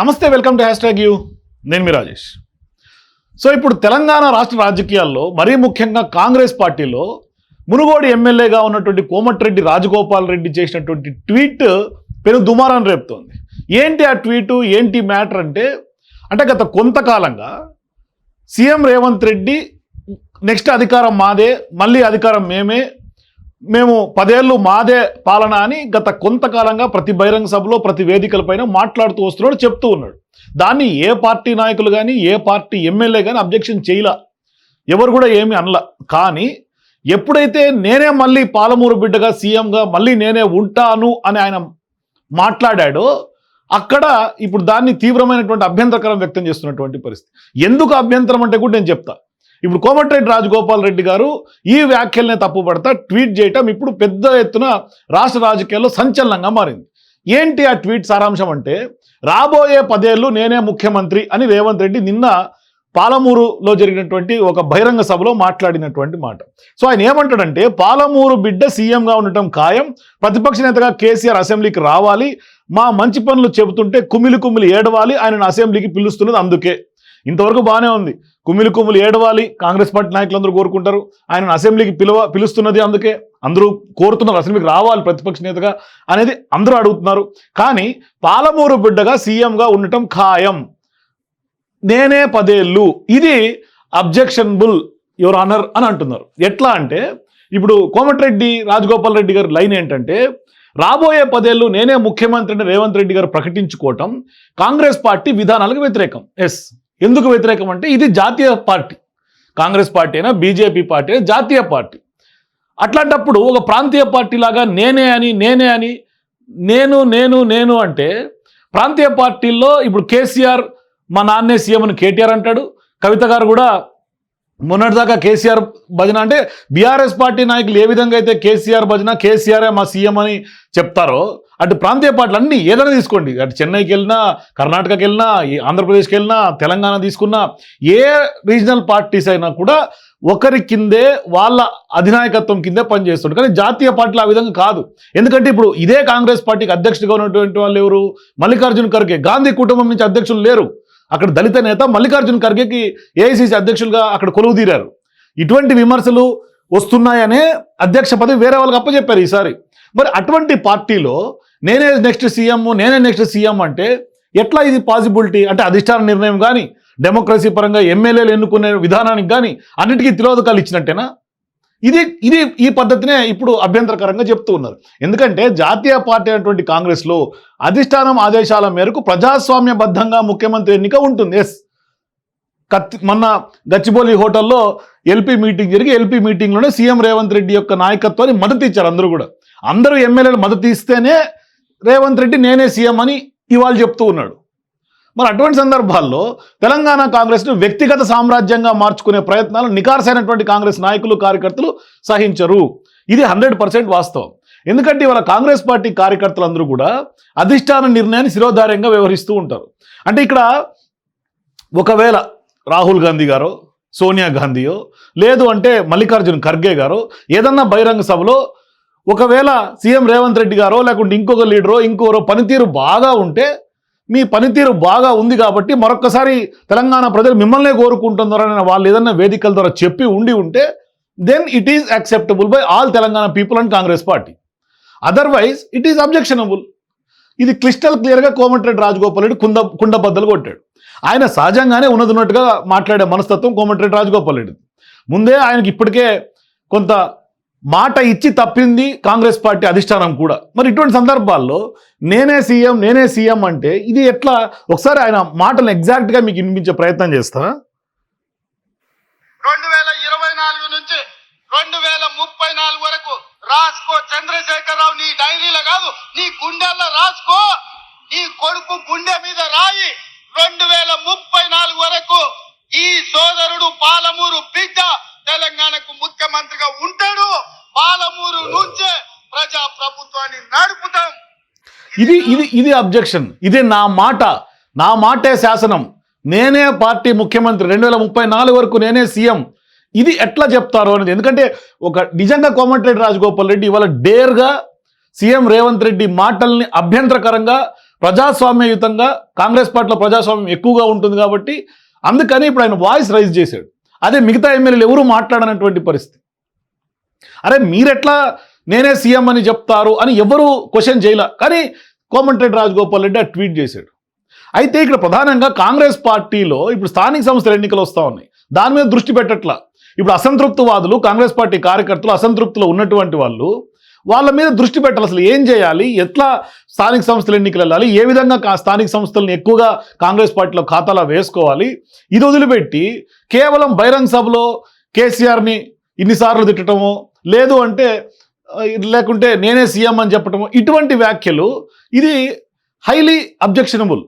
నమస్తే, welcome to #you. నేను మీ Rajesh. So ఇప్పుడు తెలంగాణ రాష్ట్ర రాజకీయాల్లో మరీ ముఖ్యంగా కాంగ్రెస్ పార్టీలో మునుగోడు ఎమ్మెల్యేగా ఉన్నటువంటి కోమటిరెడ్డి రాజగోపాల్ రెడ్డి చేసినటువంటి ట్వీట్ పెను దుమారాన్ని రేపుతోంది. ఏంటి ఆ ట్వీటు, ఏంటి మ్యాటర్ అంటే గత కొంతకాలంగా సీఎం రేవంత్ రెడ్డి నెక్స్ట్ అధికారం మాదే, మళ్ళీ అధికారం మేము 10 ఏళ్ళు మాదే పాలన అని గత కొంతకాలంగా ప్రతి బహిరంగ సభలో ప్రతి వేదికలపైన మాట్లాడుతూ వస్తున్నాడు, చెప్తూ ఉన్నాడు. దాన్ని ఏ పార్టీ నాయకులు కానీ ఏ పార్టీ ఎమ్మెల్యే కానీ అబ్జెక్షన్ చేయలా, ఎవరు కూడా ఏమీ అనలా. కానీ ఎప్పుడైతే నేనే మళ్ళీ పాలమూరు బిడ్డగా సీఎంగా మళ్ళీ నేనే ఉంటాను అని ఆయన మాట్లాడాడో అక్కడ ఇప్పుడు దాన్ని తీవ్రమైనటువంటి అభ్యంతరకరం వ్యక్తం చేస్తున్నటువంటి పరిస్థితి. ఎందుకు అభ్యంతరం అంటే కూడా నేను చెప్తా. ఇప్పుడు కోమటిరెడ్డి రాజగోపాల్ రెడ్డి గారు ఈ వ్యాఖ్యలనే తప్పుపడతా ట్వీట్ చేయటం ఇప్పుడు పెద్ద ఎత్తున రాష్ట్ర రాజకీయాల్లో సంచలనంగా మారింది. ఏంటి ఆ ట్వీట్ సారాంశం అంటే, రాబోయే 10 ఏళ్ళు నేనే ముఖ్యమంత్రి అని రేవంత్ రెడ్డి నిన్న పాలమూరులో జరిగినటువంటి ఒక బహిరంగ సభలో మాట్లాడినటువంటి మాట. సో ఆయన ఏమంటాడంటే, పాలమూరు బిడ్డ సీఎంగా ఉండటం ఖాయం, ప్రతిపక్ష నేతగా కేసీఆర్ అసెంబ్లీకి రావాలి, మా మంచి పనులు చెబుతుంటే కుమిలి ఏడవాలి, ఆయనను అసెంబ్లీకి పిలుస్తున్నది అందుకే. ఇంతవరకు బాగానే ఉంది, కుమిలి ఏడవాలి, కాంగ్రెస్ పార్టీ నాయకులందరూ కోరుకుంటారు, ఆయనను అసెంబ్లీకి పిలుస్తున్నది అందుకే, అందరూ కోరుతున్నారు అసెంబ్లీకి రావాలి ప్రతిపక్ష నేతగా అనేది అందరూ అడుగుతున్నారు. కానీ పాలమూరు బిడ్డగా సీఎంగా ఉండటం ఖాయం, నేనే 10 ఏళ్ళు, ఇది అబ్జెక్షనబుల్ యువర్ ఆనర్ అని అంటున్నారు. ఎట్లా అంటే, ఇప్పుడు కోమటిరెడ్డి రాజగోపాల్ రెడ్డి గారి లైన్ ఏంటంటే, రాబోయే 10 ఏళ్ళు నేనే ముఖ్యమంత్రిని రేవంత్ రెడ్డి గారు ప్రకటించుకోవటం కాంగ్రెస్ పార్టీ విధానాలకు వ్యతిరేకం. ఎందుకు వ్యతిరేకం అంటే, ఇది జాతీయ పార్టీ, కాంగ్రెస్ పార్టీ అయినా బీజేపీ పార్టీ అయినా జాతీయ పార్టీ. అట్లాంటప్పుడు ఒక ప్రాంతీయ పార్టీ లాగా నేనే అని నేను అంటే, ప్రాంతీయ పార్టీల్లో ఇప్పుడు కేసీఆర్ మా నాన్నే సీఎం అని కేటీఆర్ అంటాడు. కవిత గారు కూడా మొన్నటిదాకా కేసీఆర్ భజన అంటే, బీఆర్ఎస్ పార్టీ నాయకులు ఏ విధంగా అయితే కేసీఆర్ భజన, కేసీఆరే మా సీఎం అని చెప్తారో, అటు ప్రాంతీయ పార్టీలు అన్నీ ఏదైనా తీసుకోండి, అటు చెన్నైకి వెళ్ళినా, కర్ణాటకకి వెళ్ళినా, ఆంధ్రప్రదేశ్కి వెళ్ళినా, తెలంగాణ తీసుకున్నా, ఏ రీజనల్ పార్టీస్ అయినా కూడా ఒకరి కిందే వాళ్ళ అధినాయకత్వం కిందే పనిచేస్తుంటారు. కానీ జాతీయ పార్టీలు ఆ విధంగా కాదు. ఎందుకంటే ఇప్పుడు ఇదే కాంగ్రెస్ పార్టీకి అధ్యక్షుడిగా ఉన్నటువంటి వాళ్ళు ఎవరు? మల్లికార్జున్ ఖర్గే. గాంధీ కుటుంబం నుంచి అధ్యక్షులు లేరు. అక్కడ దళిత నేత మల్లికార్జున్ ఖర్గేకి ఏఐసీసీ అధ్యక్షులుగా అక్కడ కొలువు తీరారు. ఇటువంటి విమర్శలు వస్తున్నాయనే అధ్యక్ష పదవి వేరే వాళ్ళకి అప్పచెప్పారు ఈసారి. మరి అటువంటి పార్టీలో నేనే నెక్స్ట్ సీఎం అంటే ఎట్లా ఇది పాసిబిలిటీ? అంటే అధిష్టాన నిర్ణయం కానీ, డెమోక్రసీ పరంగా ఎమ్మెల్యేలు ఎన్నుకునే విధానానికి కానీ అన్నిటికీ తిరోధకాలు ఇచ్చినట్టేనా? ఇది ఈ పద్ధతినే ఇప్పుడు అభ్యంతరకరంగా చెప్తూ ఉన్నారు. ఎందుకంటే జాతీయ పార్టీ అయినటువంటి కాంగ్రెస్లో అధిష్టానం ఆదేశాల మేరకు ప్రజాస్వామ్యబద్ధంగా ముఖ్యమంత్రి ఎన్నిక ఉంటుంది. మొన్న గచ్చిబౌలి హోటల్లో ఎల్పీ మీటింగ్ జరిగి, ఎల్పీ మీటింగ్లోనే సీఎం రేవంత్ రెడ్డి యొక్క నాయకత్వాన్ని మద్దతు ఇచ్చారు. అందరూ ఎమ్మెల్యేలు మద్దతు ఇస్తేనే రేవంత్ రెడ్డి నేనే సీఎం అని ఇవాళ చెప్తూ ఉన్నాడు. మరి అటువంటి సందర్భాల్లో తెలంగాణ కాంగ్రెస్ను వ్యక్తిగత సామ్రాజ్యంగా మార్చుకునే ప్రయత్నాలు నికార్సైనటువంటి కాంగ్రెస్ నాయకులు, కార్యకర్తలు సహించరు. ఇది 100% వాస్తవం. ఎందుకంటే ఇవాళ కాంగ్రెస్ పార్టీ కార్యకర్తలందరూ కూడా అధిష్టాన నిర్ణయాన్ని శిరోధార్యంగా వ్యవహరిస్తూ ఉంటారు. అంటే ఇక్కడ ఒకవేళ రాహుల్ గాంధీ గారో, సోనియా గాంధీయో, లేదు అంటే మల్లికార్జున్ ఖర్గే గారో ఏదన్నా బహిరంగ సభలో ఒకవేళ సీఎం రేవంత్ రెడ్డి గారో లేకుంటే ఇంకొక లీడరో ఇంకొకరో పనితీరు బాగా ఉంటే, మీ పనితీరు బాగా ఉంది కాబట్టి మరొక్కసారి తెలంగాణ ప్రజలు మిమ్మల్నే కోరుకుంటున్నారని వాళ్ళు ఏదన్నా వేదికల ద్వారా చెప్పి ఉంటే, then it is acceptable by all Telangana people and Congress party. Otherwise it is objectionable. ఇది క్లిస్టల్ క్లియర్గా కోమటిరెడ్డి రాజగోపాల్ రెడ్డి కుండబద్దలు కొట్టాడు. ఆయన సహజంగానే ఉన్నట్టుగా మాట్లాడే మనస్తత్వం కోమటిరెడ్డి రాజగోపాల్ రెడ్డి. ముందే ఆయనకి ఇప్పటికే కొంత మాట ఇచ్చి తప్పింది కాంగ్రెస్ పార్టీ అధిష్టానం కూడా. మరి ఇటువంటి సందర్భాల్లో నేనే సీఎం అంటే ఇది ఎట్లా? ఒకసారి ఆయన మాటలు ఎగ్జాక్ట్గా మీకు వినిపించే ప్రయత్నం చేస్తా. 2024 నుంచి 2034 వరకు రాసుకో చంద్రశేఖరరావు, నీ డైరీలో కాదు నీ గుండెల్లో రాసుకో, నీ కొడుకు గుండె మీద రాయి. 2034 వరకు ఈ సోదరుడు పాలమూరు బిడ్డ తెలంగాణకు ముఖ్యమంత్రిగా ఉంటాడు. పాలమూరు నుంచే ప్రజా ప్రభుత్వాన్ని నడుపుతాం. ఇది అబ్జెక్షన్. ఇది నా మాటే శాసనం, నేనే పార్టీ ముఖ్యమంత్రి, 2034 వరకు నేనే సీఎం. ఇది ఎట్లా చెప్తారో అనేది. ఎందుకంటే నిజంగా కోమటిరెడ్డి రాజగోపాల్ రెడ్డి ఇవాళ డేర్గా సీఎం రేవంత్ రెడ్డి మాటల్ని అభ్యంతరకరంగా ప్రజాస్వామ్యయుతంగా కాంగ్రెస్ పార్టీలో ప్రజాస్వామ్యం ఎక్కువగా ఉంటుంది కాబట్టి అందుకని ఇప్పుడు ఆయన వాయిస్ రైజ్ చేశాడు. అదే మిగతా ఎమ్మెల్యేలు ఎవరు మాట్లాడనటువంటి పరిస్థితి. అరే మీరెట్లా నేనే సీఎం అని చెప్తారు అని ఎవరు క్వశ్చన్ చేయలే. కానీ కోమటిరెడ్డి రాజగోపాల్ రెడ్డి ఆ ట్వీట్ చేశాడు. అయితే ఇక్కడ ప్రధానంగా కాంగ్రెస్ పార్టీలో ఇప్పుడు స్థానిక సంస్థల ఎన్నికలు వస్తూ ఉన్నాయి, దాని మీద దృష్టి పెట్టట్లా. ఇప్పుడు అసంతృప్తివాదులు, కాంగ్రెస్ పార్టీ కార్యకర్తలు, అసంతృప్తిలో ఉన్నటువంటి వాళ్ళు వాళ్ళ మీద దృష్టి పెట్టాలి. అసలు ఏం చేయాలి, ఎట్లా స్థానిక సంస్థల ఎన్నికలు వెళ్ళాలి, ఏ విధంగా స్థానిక సంస్థలను ఎక్కువగా కాంగ్రెస్ పార్టీలో ఖాతాలో వేసుకోవాలి, ఇది వదిలిపెట్టి కేవలం బహిరంగ సభలో కేసీఆర్ని ఇన్నిసార్లు తిట్టడము, లేదు అంటే లేకుంటే నేనే సీఎం అని చెప్పటము, ఇటువంటి వ్యాఖ్యలు ఇది హైలీ అబ్జెక్షనబుల్.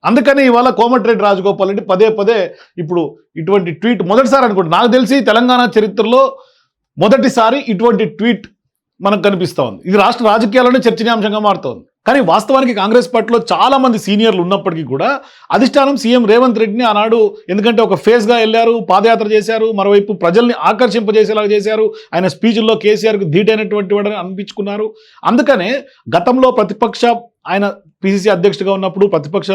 అందుకని ఇవాళ కోమటిరెడ్డి రాజగోపాల్ రెడ్డి పదే పదే ఇప్పుడు ఇటువంటి ట్వీట్ మొదటిసారి అనుకుంటా, నాకు తెలిసి తెలంగాణ చరిత్రలో మొదటిసారి ఇటువంటి ట్వీట్ మనకు కనిపిస్తూ ఉంది. ఇది రాష్ట్ర రాజకీయాల్లోనే చర్చనీయాంశంగా మారుతోంది. కానీ వాస్తవానికి కాంగ్రెస్ పార్టీలో చాలా మంది సీనియర్లు ఉన్నప్పటికీ కూడా అధిష్టానం సీఎం రేవంత్ రెడ్డిని ఆనాడు ఎందుకంటే ఒక ఫేస్గా వెళ్ళారు, పాదయాత్ర చేశారు, మరోవైపు ప్రజల్ని ఆకర్షింపజేసేలాగా చేశారు, ఆయన స్పీచ్ల్లో కేసీఆర్కు ధీటైనటువంటి వాడని అనిపించుకున్నారు. అందుకనే గతంలో ప్రతిపక్ష ఆయన పిసిసి అధ్యక్షుడిగా ఉన్నప్పుడు ప్రతిపక్ష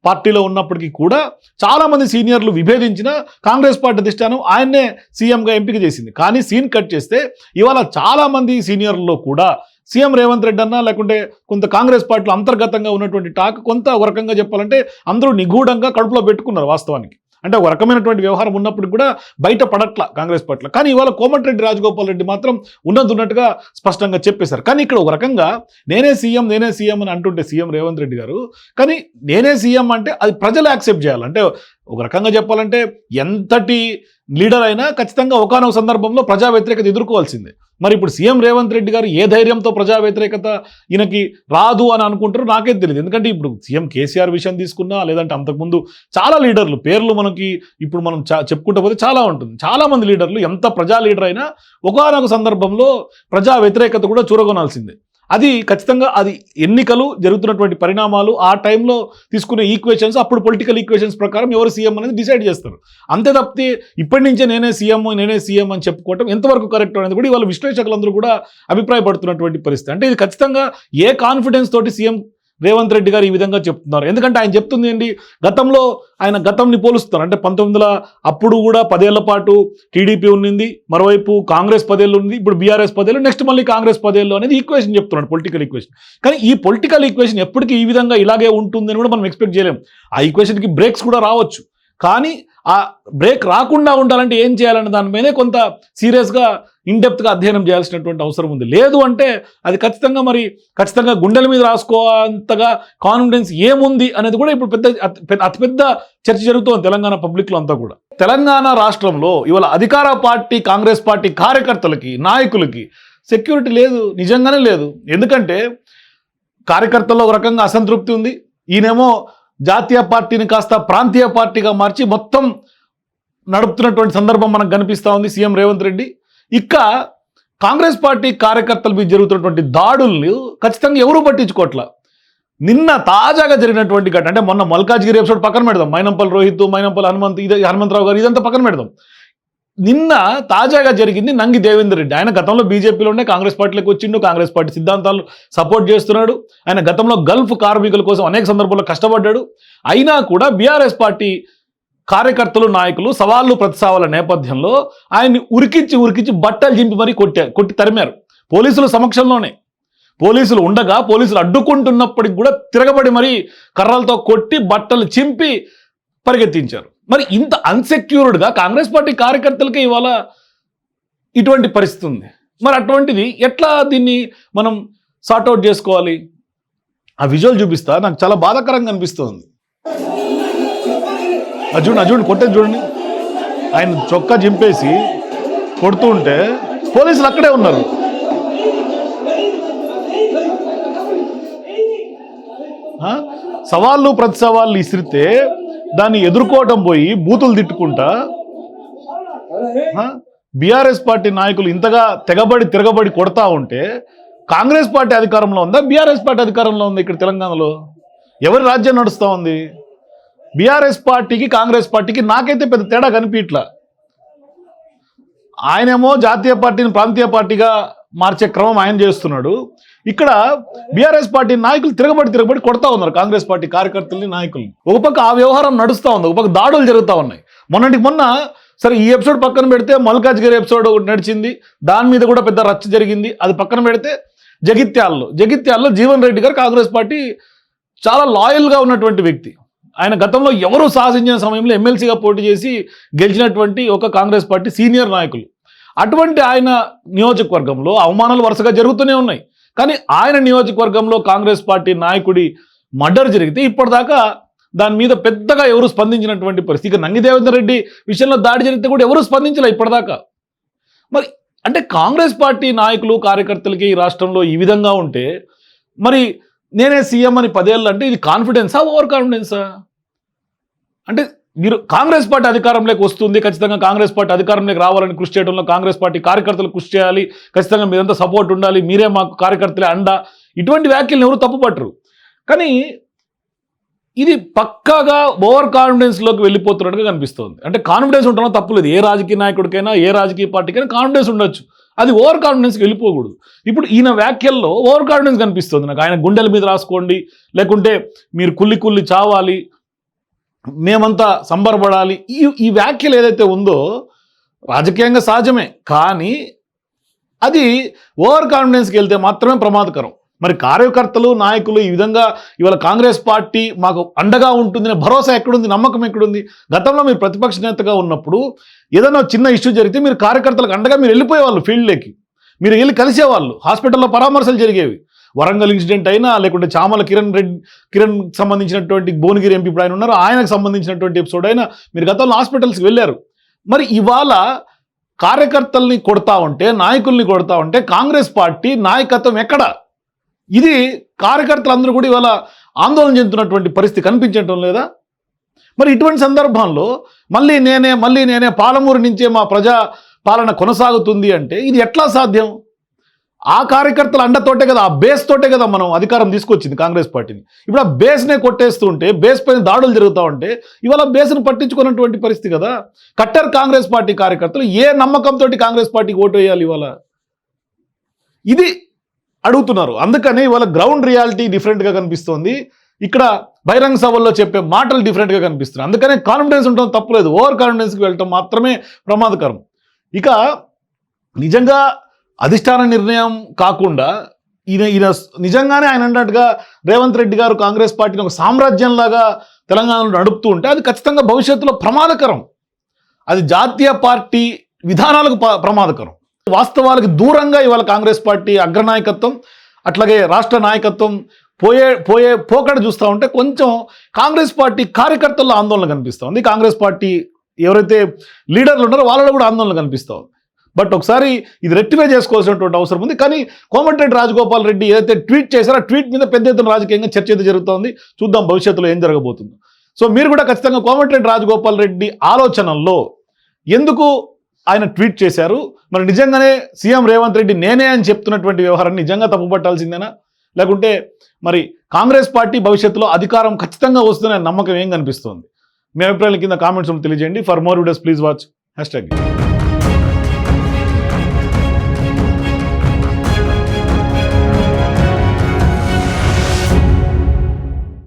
పార్టీలో ఉన్నప్పటికీ కూడా చాలామంది సీనియర్లు విభేదించిన కాంగ్రెస్ పార్టీ అధిష్టానం ఆయన్నే సీఎంగా ఎంపిక చేసింది. కానీ సీన్ కట్ చేస్తే ఇవాళ చాలామంది సీనియర్లలో కూడా సీఎం రేవంత్ రెడ్డి అన్నా లేకుంటే కొంత కాంగ్రెస్ పార్టీలో అంతర్గతంగా ఉన్నటువంటి టాక్ కొంత ఒక రకంగా చెప్పాలంటే అందరూ నిగూఢంగా కడుపులో పెట్టుకున్నారు వాస్తవానికి. అంటే ఒక రకమైనటువంటి వ్యవహారం ఉన్నప్పుడు కూడా బయట పడట్ల కాంగ్రెస్ పార్టీలో. కానీ ఇవాళ కోమటిరెడ్డి రాజగోపాల్ రెడ్డి మాత్రం ఉన్నట్టుగా స్పష్టంగా చెప్పేశారు. కానీ ఇక్కడ ఒక రకంగా నేనే సీఎం అని అంటుంటే సీఎం రేవంత్ రెడ్డి గారు, కానీ నేనే సీఎం అంటే అది ప్రజలు యాక్సెప్ట్ చేయాలి. అంటే ఒక రకంగా చెప్పాలంటే ఎంతటి లీడర్ అయినా ఖచ్చితంగా ఒకానొక సందర్భంలో ప్రజా వ్యతిరేకత ఎదుర్కోవాల్సిందే. మరి ఇప్పుడు సీఎం రేవంత్ రెడ్డి గారు ఏ ధైర్యంతో ప్రజా వ్యతిరేకత ఈయనకి రాదు అని అనుకుంటారో నాకే తెలియదు. ఎందుకంటే ఇప్పుడు సీఎం కేసీఆర్ విషయం తీసుకున్నా, లేదంటే అంతకుముందు చాలా లీడర్లు పేర్లు మనకి ఇప్పుడు మనం చెప్పుకుంటూ పోతే చాలా ఉంటుంది. చాలామంది లీడర్లు ఎంత ప్రజా లీడర్ అయినా ఒకానొక సందర్భంలో ప్రజా వ్యతిరేకత కూడా చూరగొనాల్సిందే. అది ఖచ్చితంగా అది ఎన్నికలు జరుగుతున్నటువంటి పరిణామాలు, ఆ టైంలో తీసుకునే ఈక్వేషన్స్, అప్పుడు పొలిటికల్ ఈక్వేషన్స్ ప్రకారం ఎవరు సీఎం అనేది డిసైడ్ చేస్తారు. అంతే తప్పితే ఇప్పటి నుంచే నేనే సీఎం అని చెప్పుకోవటం ఎంతవరకు కరెక్ట్ అనేది కూడా ఇవాళ విశ్లేషకులందరూ కూడా అభిప్రాయపడుతున్నటువంటి పరిస్థితి. అంటే ఇది ఖచ్చితంగా ఏ కాన్ఫిడెన్స్ తోటి సీఎం రేవంత్ రెడ్డి గారు ఈ విధంగా చెప్తున్నారు. ఎందుకంటే ఆయన చెప్తుంది ఏంటి, గతంని పోలుస్తున్నారు. అంటే 1900 అప్పుడు కూడా 10 ఏళ్ల పాటు టీడీపీ ఉన్నింది, మరోవైపు కాంగ్రెస్ 10 ఏళ్ళు ఉంది, ఇప్పుడు బీఆర్ఎస్ 10 ఏళ్ళు, నెక్స్ట్ మళ్ళీ కాంగ్రెస్ 10 ఏళ్ళు అనేది ఈక్వేషన్ చెప్తున్నాడు, పొలిటికల్ ఈక్వేషన్. కానీ ఈ పొలిటికల్ ఈక్వేషన్ ఎప్పటికీ ఈ విధంగా ఇలాగే ఉంటుందని కూడా మనం ఎక్స్పెక్ట్ చేయలేం. ఆ ఈక్వేషన్కి బ్రేక్స్ కూడా రావచ్చు. కానీ ఆ బ్రేక్ రాకుండా ఉండాలంటే ఏం చేయాలనే దాని మీదే కొంత సీరియస్గా ఇన్డెప్త్గా అధ్యయనం చేయాల్సినటువంటి అవసరం ఉంది. లేదు అంటే అది ఖచ్చితంగా గుండెల మీద రాసుకోంతగా కాన్ఫిడెన్స్ ఏముంది అనేది కూడా ఇప్పుడు అతిపెద్ద చర్చ జరుగుతుంది తెలంగాణ పబ్లిక్లో అంతా కూడా. తెలంగాణ రాష్ట్రంలో ఇవాళ అధికార పార్టీ కాంగ్రెస్ పార్టీ కార్యకర్తలకి, నాయకులకి సెక్యూరిటీ లేదు, నిజంగానే లేదు. ఎందుకంటే కార్యకర్తల్లో ఒక రకంగా అసంతృప్తి ఉంది. ఈయనేమో జాతీయ పార్టీని కాస్త ప్రాంతీయ పార్టీగా మార్చి మొత్తం నడుపుతున్నటువంటి సందర్భం మనకు కనిపిస్తూ ఉంది సీఎం రేవంత్ రెడ్డి. ఇక కాంగ్రెస్ పార్టీ కార్యకర్తల మీద జరుగుతున్నటువంటి దాడుల్ని ఖచ్చితంగా ఎవరూ పట్టించుకోవట్ల. నిన్న తాజాగా జరిగినటువంటి ఘటన, అంటే మొన్న మల్కాజ్గిరి ఎపిసోడ్ పక్కన పెడదాం, మైనంపల్లి రోహిత్, మైనంపల్లి హనుమంతరావు గారు ఇదంతా పక్కన పెడదాం. నిన్న తాజాగా జరిగింది నంగి దేవేందర్ రెడ్డి. ఆయన గతంలో బీజేపీలో ఉండే కాంగ్రెస్ పార్టీలోకి వచ్చిండు, కాంగ్రెస్ పార్టీ సిద్ధాంతాలు సపోర్ట్ చేస్తున్నాడు. ఆయన గతంలో గల్ఫ్ కార్మికుల కోసం అనేక సందర్భాల్లో కష్టపడ్డాడు. అయినా కూడా బీఆర్ఎస్ పార్టీ కార్యకర్తలు, నాయకులు సవాళ్ళు ప్రతిసవాళ్ళ నేపథ్యంలో ఆయన్ని ఉరికించి బట్టలు చింపి మరీ కొట్టి తరిమారు. పోలీసుల సమక్షంలోనే, పోలీసులు ఉండగా పోలీసులు అడ్డుకుంటున్నప్పటికి కూడా తిరగబడి మరీ కర్రలతో కొట్టి బట్టలు చింపి పరిగెత్తించారు. మరి ఇంత అన్సెక్యూర్డ్గా కాంగ్రెస్ పార్టీ కార్యకర్తలకే ఇవాళ ఇటువంటి పరిస్థితి ఉంది. మరి అటువంటిది ఎట్లా దీన్ని మనం సార్ట్అవుట్ చేసుకోవాలి? ఆ విజువల్ చూపిస్తా, నాకు చాలా బాధాకరంగా అనిపిస్తుంది. చూడండి కొట్టేది చూడండి, ఆయన చొక్కా చింపేసి కొడుతూ ఉంటే పోలీసులు అక్కడే ఉన్నారు. సవాళ్ళు ప్రతి సవాళ్ళు ఇసిరితే దాన్ని ఎదుర్కోవటం పోయి బూతులు తిట్టుకుంటా బీఆర్ఎస్ పార్టీ నాయకులు ఇంతగా తిరగబడి కొడతా ఉంటే కాంగ్రెస్ పార్టీ అధికారంలో ఉందా, బీఆర్ఎస్ పార్టీ అధికారంలో ఉంది? ఇక్కడ తెలంగాణలో ఎవరి రాజ్యం నడుస్తూ ఉంది? బీఆర్ఎస్ పార్టీకి కాంగ్రెస్ పార్టీకి నాకైతే పెద్ద తేడా కనిపించట్లా. ఆయనేమో జాతీయ పార్టీని ప్రాంతీయ పార్టీగా మార్చే క్రమం ఆయన చేస్తున్నాడు. ఇక్కడ బీఆర్ఎస్ పార్టీ నాయకులు తిరగబడి కొడతా ఉన్నారు కాంగ్రెస్ పార్టీ కార్యకర్తల్ని, నాయకుల్ని. ఒక పక్క ఆ వ్యవహారం నడుస్తూ ఉంది, ఒక పక్క దాడులు జరుగుతూ ఉన్నాయి. మొన్న సరే ఈ ఎపిసోడ్ పక్కన పెడితే మల్కాజ్గిరి ఎపిసోడ్ ఒకటి నడిచింది, దాని మీద కూడా పెద్ద రచ్చ జరిగింది. అది పక్కన పెడితే జగిత్యాల్లో జీవన్ రెడ్డి గారు కాంగ్రెస్ పార్టీ చాలా లాయల్గా ఉన్నటువంటి వ్యక్తి. ఆయన గతంలో ఎవరు సాధించిన సమయంలో ఎమ్మెల్సీగా పోటీ చేసి గెలిచినటువంటి ఒక కాంగ్రెస్ పార్టీ సీనియర్ నాయకులు. అటువంటి ఆయన నియోజకవర్గంలో అవమానాలు వరుసగా జరుగుతూనే ఉన్నాయి. కానీ ఆయన నియోజకవర్గంలో కాంగ్రెస్ పార్టీ నాయకుడి మర్డర్ జరిగితే ఇప్పటిదాకా దాని మీద పెద్దగా ఎవరు స్పందించినటువంటి పరిస్థితి. ఇక నంగి దేవేందర్ రెడ్డి విషయంలో దాడి జరిగితే కూడా ఎవరు స్పందించలే ఇప్పటిదాకా. మరి అంటే కాంగ్రెస్ పార్టీ నాయకులు కార్యకర్తలకి ఈ రాష్ట్రంలో ఈ విధంగా ఉంటే మరి నేనే సీఎం అని 10 ఏళ్ళు అంటే ఇది కాన్ఫిడెన్సా, ఓవర్ కాన్ఫిడెన్సా? అంటే మీరు కాంగ్రెస్ పార్టీ అధికారంలోకి వస్తుంది, ఖచ్చితంగా కాంగ్రెస్ పార్టీ అధికారంలోకి రావాలని కృషి చేయడంలో కాంగ్రెస్ పార్టీ కార్యకర్తలు కృషి చేయాలి, ఖచ్చితంగా మీరంతా సపోర్ట్ ఉండాలి, మీరే మాకు కార్యకర్తలే అండ, ఇటువంటి వ్యాఖ్యలను ఎవరు తప్పుపట్టరు. కానీ ఇది పక్కాగా ఓవర్ కాన్ఫిడెన్స్లోకి వెళ్ళిపోతున్నట్టుగా కనిపిస్తుంది. అంటే కాన్ఫిడెన్స్ ఉండడం తప్పులేదు, ఏ రాజకీయ నాయకుడికైనా ఏ రాజకీయ పార్టీకైనా కాన్ఫిడెన్స్ ఉండొచ్చు, అది ఓవర్ కాన్ఫిడెన్స్కి వెళ్ళిపోకూడదు. ఇప్పుడు ఈయన వ్యాఖ్యల్లో ఓవర్ కాన్ఫిడెన్స్ కనిపిస్తుంది నాకు. ఆయన గుండెల మీద రాసుకోండి, లేకుంటే మీరు కుల్లి చావాలి, మేమంతా సంబరపడాలి, ఈ వ్యాఖ్యలు ఏదైతే ఉందో రాజకీయంగా సహజమే, కానీ అది ఓవర్ కాన్ఫిడెన్స్కి వెళ్తే మాత్రమే ప్రమాదకరం. మరి కార్యకర్తలు నాయకులు ఈ విధంగా ఇవాళ కాంగ్రెస్ పార్టీ మాకు అండగా ఉంటుందనే భరోసా ఎక్కడుంది, నమ్మకం ఎక్కడుంది? గతంలో మీరు ప్రతిపక్ష నేతగా ఉన్నప్పుడు ఏదైనా చిన్న ఇష్యూ జరిగితే మీరు కార్యకర్తలకు అండగా మీరు వెళ్ళిపోయేవాళ్ళు, ఫీల్డ్లోకి మీరు వెళ్ళి కలిసేవాళ్ళు, హాస్పిటల్లో పరామర్శలు జరిగేవి. వరంగల్ ఇన్సిడెంట్ అయినా, లేకుంటే చామల కిరణ్ సంబంధించినటువంటి భువనగిరి ఎంపీ ఇప్పుడు ఆయన ఉన్నారు, ఆయనకు సంబంధించినటువంటి ఎపిసోడ్ అయినా మీరు గతంలో హాస్పిటల్స్కి వెళ్ళారు. మరి ఇవాళ కార్యకర్తల్ని కొడతా ఉంటే, నాయకుల్ని కొడతా ఉంటే కాంగ్రెస్ పార్టీ నాయకత్వం ఎక్కడ? ఇది కార్యకర్తలందరూ కూడా ఇవాళ ఆందోళన చెందుతున్నటువంటి పరిస్థితి కనిపించడం లేదా? మరి ఇటువంటి సందర్భంలో మళ్ళీ నేనే పాలమూరు నుంచే మా ప్రజా పాలన కొనసాగుతుంది అంటే ఇది ఎట్లా సాధ్యం? ఆ కార్యకర్తల అండతోటే కదా, ఆ బేస్ తోటే కదా మనం అధికారం తీసుకొచ్చింది కాంగ్రెస్ పార్టీని. ఇప్పుడు ఆ బేస్నే కొట్టేస్తుంటే, బేస్ పైన దాడులు జరుగుతూ ఉంటే ఇవాళ బేస్ను పట్టించుకున్నటువంటి పరిస్థితి కదా. కట్టర్ కాంగ్రెస్ పార్టీ కార్యకర్తలు ఏ నమ్మకంతో కాంగ్రెస్ పార్టీకి ఓటు వేయాలి ఇవాళ? ఇది అడుగుతున్నారు. అందుకని ఇవాళ గ్రౌండ్ రియాలిటీ డిఫరెంట్గా కనిపిస్తోంది. ఇక్కడ బహిరంగ సభల్లో చెప్పే మాటలు డిఫరెంట్గా కనిపిస్తున్నాయి. అందుకనే కాన్ఫిడెన్స్ ఉండడం తప్పులేదు, ఓవర్ కాన్ఫిడెన్స్కి వెళ్ళటం మాత్రమే ప్రమాదకరం. ఇక నిజంగా అధిష్టాన నిర్ణయం కాకుండా ఈయన నిజంగానే ఆయన అన్నట్టుగా రేవంత్ రెడ్డి గారు కాంగ్రెస్ పార్టీని ఒక సామ్రాజ్యంలాగా తెలంగాణలో నడుపుతూ ఉంటే అది ఖచ్చితంగా భవిష్యత్తులో ప్రమాదకరం. అది జాతీయ పార్టీ విధానాలకు ప్రమాదకరం. వాస్తవాలకు దూరంగా ఇవాళ కాంగ్రెస్ పార్టీ అగ్రనాయకత్వం అట్లాగే రాష్ట్ర నాయకత్వం పోకడ చూస్తూ ఉంటే కొంచెం కాంగ్రెస్ పార్టీ కార్యకర్తల్లో ఆందోళన కనిపిస్తుంది. కాంగ్రెస్ పార్టీ ఎవరైతే లీడర్లు ఉన్నారో వాళ్ళలో కూడా ఆందోళన కనిపిస్తుంది. బట్ ఒకసారి ఇది రెక్టిఫై చేసుకోవాల్సినటువంటి అవసరం ఉంది. కానీ కోమటిరెడ్డి రాజగోపాల్ రెడ్డి ఏదైతే ట్వీట్ చేశారో ఆ ట్వీట్ మీద పెద్ద ఎత్తున రాజకీయంగా చర్చ అయితే జరుగుతోంది. చూద్దాం భవిష్యత్తులో ఏం జరగబోతుందో. సో మీరు కూడా ఖచ్చితంగా కోమటిరెడ్డి రాజగోపాల్ రెడ్డి ఆలోచనల్లో ఎందుకు ఆయన ట్వీట్ చేశారు, మరి నిజంగానే సీఎం రేవంత్ రెడ్డి నేనే అని చెప్తున్నటువంటి వ్యవహారాన్ని నిజంగా తప్పుపట్టాల్సిందేనా, లేకుంటే మరి కాంగ్రెస్ పార్టీ భవిష్యత్తులో అధికారం ఖచ్చితంగా వస్తుందనే నమ్మకం ఏం కనిపిస్తోంది? మీ అభిప్రాయాల కింద కామెంట్స్ తెలియజేయండి. For more videos please watch #.